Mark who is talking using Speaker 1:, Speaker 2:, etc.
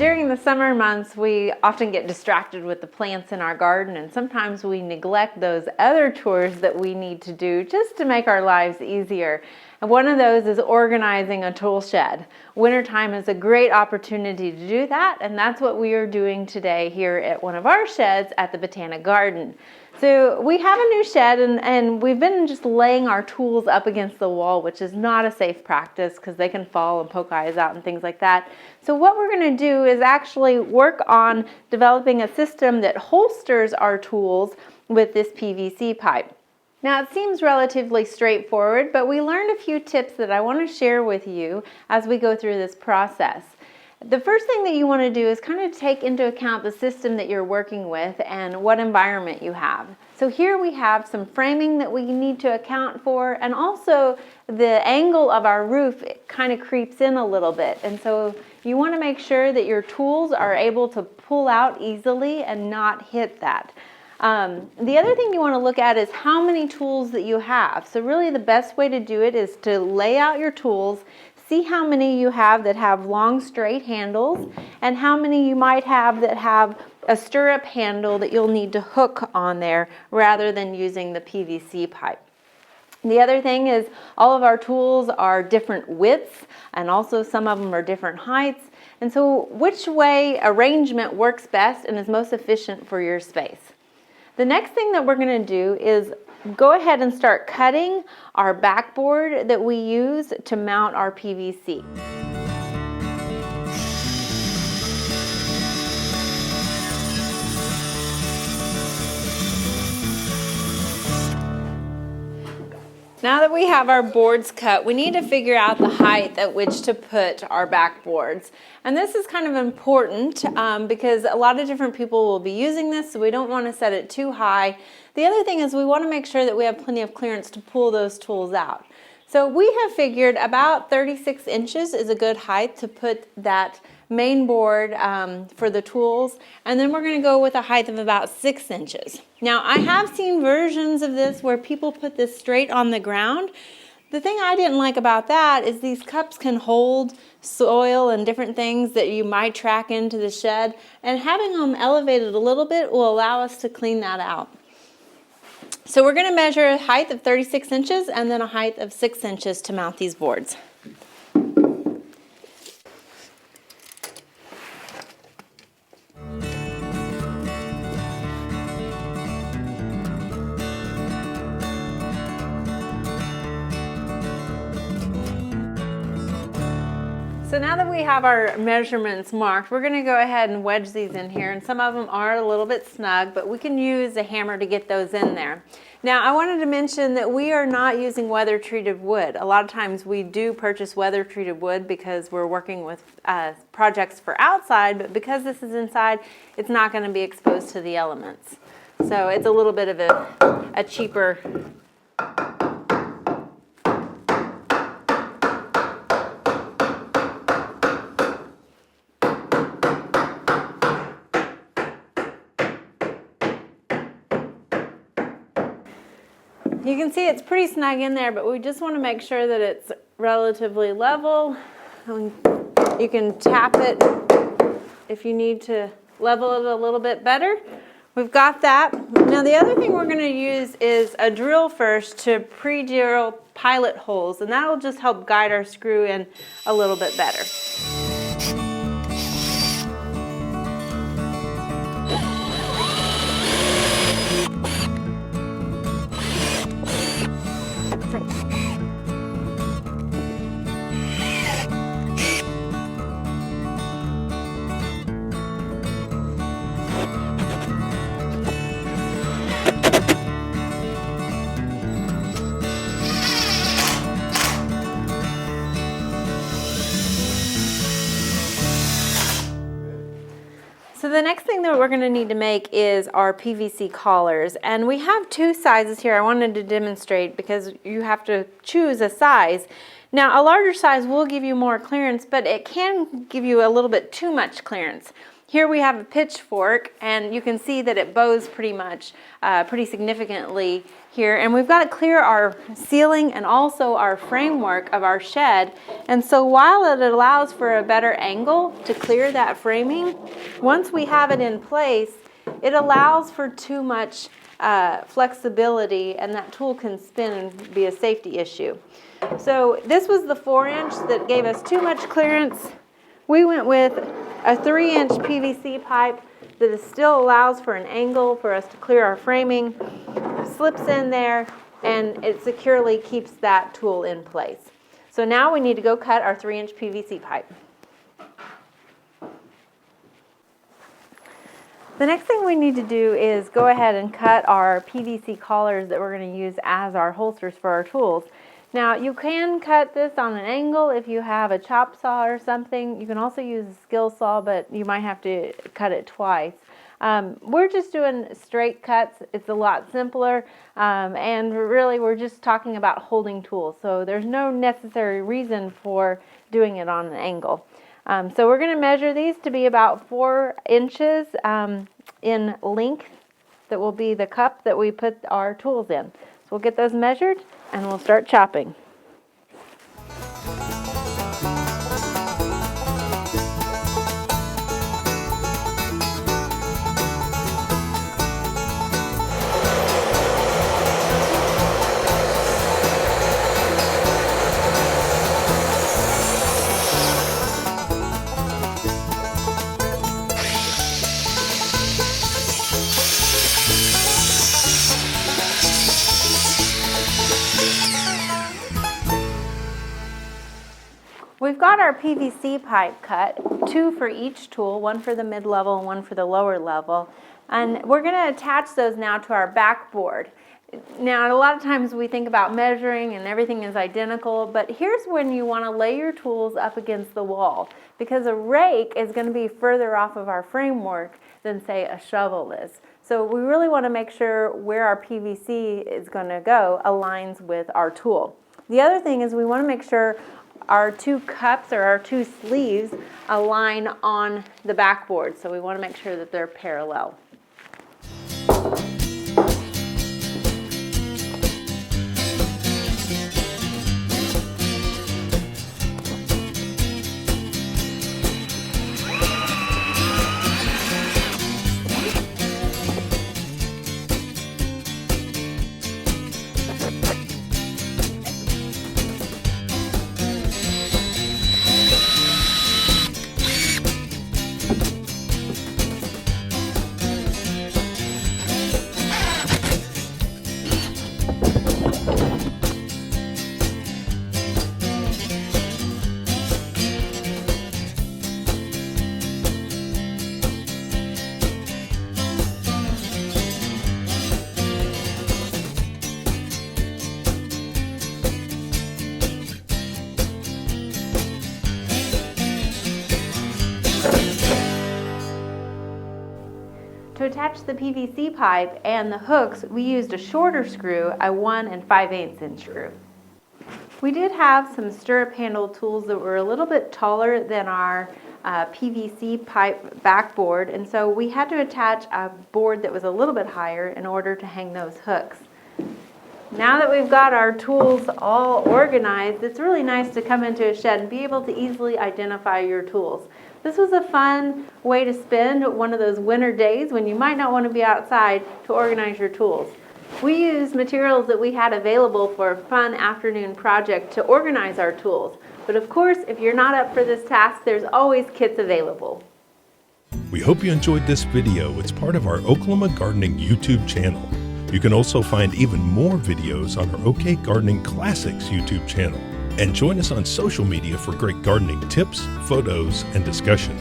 Speaker 1: During the summer months, we often get distracted with the plants in our garden, and sometimes we neglect those other chores that we need to do just to make our lives easier. And one of those is organizing a tool shed. Wintertime is a great opportunity to do that, and that's what we are doing today here at one of our sheds at the Botanic Garden. So we have a new shed, and we've been just laying our tools up against the wall, which is not a safe practice because they can fall and poke eyes out and things like that. So what we're going to do is actually work on developing a system that holsters our tools with this PVC pipe. Now it seems relatively straightforward, but we learned a few tips that I want to share with you as we go through this process. The first thing that you want to do is kind of take into account the system that you're working with and what environment you have. So here we have some framing that we need to account for, and also the angle of our roof kind of creeps in a little bit. And so you want to make sure that your tools are able to pull out easily and not hit that. The other thing you want to look at is how many tools that you have. So really the best way to do it is to lay out your tools, see how many you have that have long straight handles and how many you might have that have a stirrup handle that you'll need to hook on there rather than using the PVC pipe. The other thing is all of our tools are different widths, and also some of them are different heights. And so which way arrangement works best and is most efficient for your space? The next thing that we're going to do is go ahead and start cutting our backboard that we use to mount our PVC. Now that we have our boards cut, we need to figure out the height at which to put our backboards. And this is kind of important because a lot of different people will be using this, so we don't want to set it too high. The other thing is we want to make sure that we have plenty of clearance to pull those tools out. So we have figured about 36 inches is a good height to put that main board for the tools, and then we're going to go with a height of about 6 inches. Now I have seen versions of this where people put this straight on the ground. The thing I didn't like about that is these cups can hold soil and different things that you might track into the shed, and having them elevated a little bit will allow us to clean that out. So we're going to measure a height of 36 inches and then a height of 6 inches to mount these boards. So now that we have our measurements marked, we're going to go ahead and wedge these in here, and some of them are a little bit snug, but we can use a hammer to get those in there. Now I wanted to mention that we are not using weather treated wood. A lot of times we do purchase weather treated wood because we're working with projects for outside, but because this is inside, it's not going to be exposed to the elements. So it's a little bit of a cheaper You can see it's pretty snug in there, but we just want to make sure that it's relatively level. You can tap it if you need to level it a little bit better. We've got that. Now the other thing we're going to use is a drill first to pre-drill pilot holes, and that will just help guide our screw in a little bit better. So the next thing that we're going to need to make is our PVC collars, and we have two sizes here. I wanted to demonstrate because you have to choose a size. Now a larger size will give you more clearance, but it can give you a little bit too much clearance. Here we have a pitchfork, and you can see that it bows pretty significantly here. And we've got to clear our ceiling and also our framework of our shed. And so while it allows for a better angle to clear that framing, once we have it in place, it allows for too much flexibility, and that tool can spin and be a safety issue. So this was the 4-inch that gave us too much clearance. We went with a 3-inch PVC pipe that still allows for an angle for us to clear our framing, slips in there, and it securely keeps that tool in place. So now we need to go cut our 3-inch PVC pipe. The next thing we need to do is go ahead and cut our PVC collars that we're going to use as our holsters for our tools. Now, you can cut this on an angle if you have a chop saw or something. You can also use a skill saw, but you might have to cut it twice. We're just doing straight cuts. It's a lot simpler, and really we're just talking about holding tools. So there's no necessary reason for doing it on an angle. So we're going to measure these to be about 4 inches in length. That will be the cup that we put our tools in. So we'll get those measured and we'll start chopping. We've got our PVC pipe cut, 2 for each tool, 1 for the mid-level and 1 for the lower level. And we're going to attach those now to our backboard. Now, a lot of times we think about measuring and everything is identical, but here's when you want to lay your tools up against the wall, because a rake is going to be further off of our framework than, say, a shovel is. So we really want to make sure where our PVC is going to go aligns with our tool. The other thing is we want to make sure our 2 cups or our 2 sleeves align on the backboard. So we want to make sure that they're parallel. To attach the PVC pipe and the hooks, we used a shorter screw, a 1 5/8 inch screw. We did have some stirrup handle tools that were a little bit taller than our PVC pipe backboard, and so we had to attach a board that was a little bit higher in order to hang those hooks. Now that we've got our tools all organized, it's really nice to come into a shed and be able to easily identify your tools. This was a fun way to spend one of those winter days when you might not want to be outside to organize your tools. We used materials that we had available for a fun afternoon project to organize our tools. But of course, if you're not up for this task, there's always kits available.
Speaker 2: We hope you enjoyed this video. It's part of our Oklahoma Gardening YouTube channel. You can also find even more videos on our OK Gardening Classics YouTube channel. And join us on social media for great gardening tips, photos, and discussion.